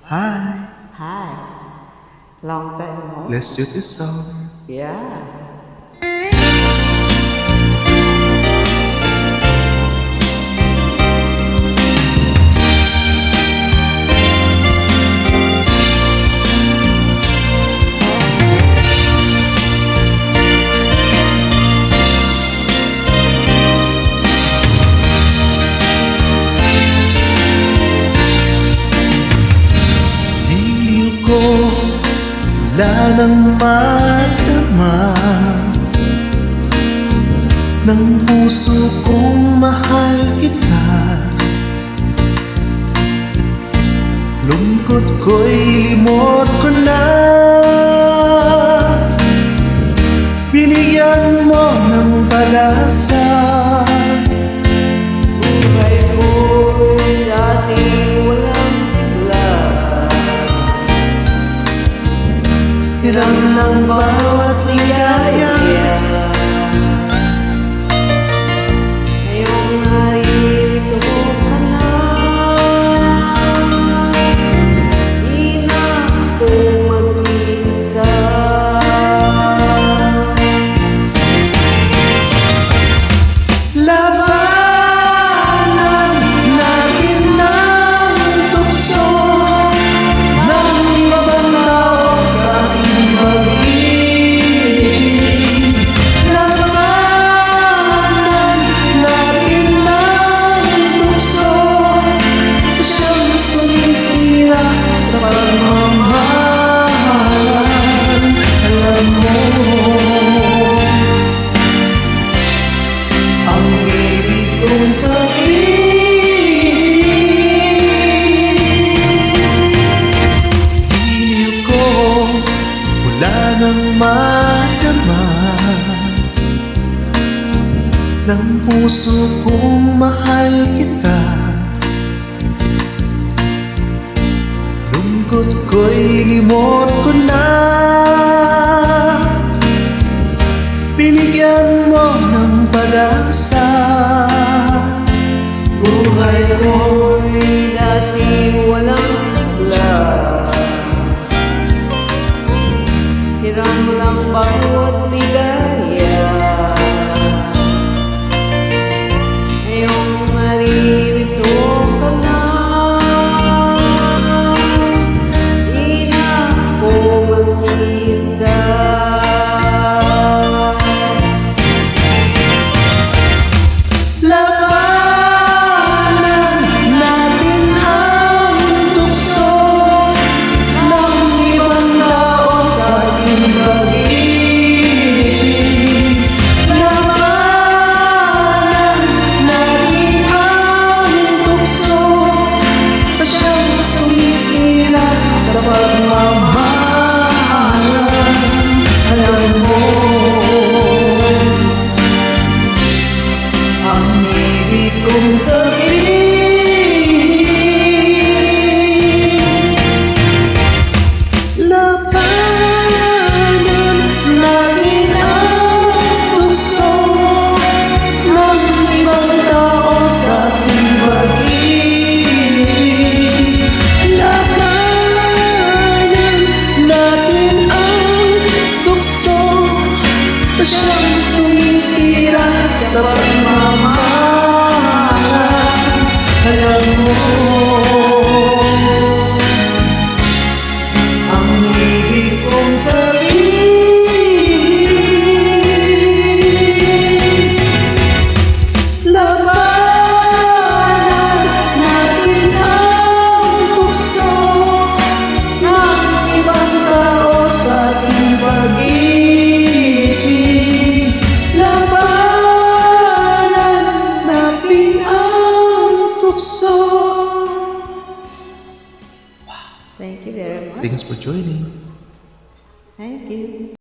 Hi, Hi. Long time no. let's do this song. Yeah. Di ko wala nang madama ng puso kong mahal kita. Lungkot ko'y limot ko na. Binigyan mo ng pag-asa. Buhay ko'y dati walang sigla. Hiram ng bawat ligaya. Ngayong narito ka na, di na ako mag-isa. Labanan natin ang tukso ng ibang tao sa ating pag-ibig. Labanan natin ang tukso na siyang sumisira sa pagmamahalan. Alam mo ang ibig kong sabihin. Di ko wala nang madama ng puso kong mahal kita. Lungkot ko'y limot ko na. Binigyan mo ng pag-asa. Buhay ko'y Ko'y dati walang sigla. Hiram lang bawat ligaya. Ngayong naririto ka na, di na ako mag-isa. labanan natin ang tukso ng ibang tao sa ating pag-ibig. Labanan natin ang tukso na siyang sumisira sa pagmamahalan. Alam mo ang ibig kong sabihin. Labanan natin ang tukso ng ibang tao sa ating pag-ibig. Labanan natin ang tukso na siyang sumisira sa pagmamahalan. Alam mo ang ibig kong sabihin. Labanan natin ang tukso ng ibang tao sa ating pag-ibig. Labanan natin ang tukso. Thank you very much. Thanks for joining. Thank you.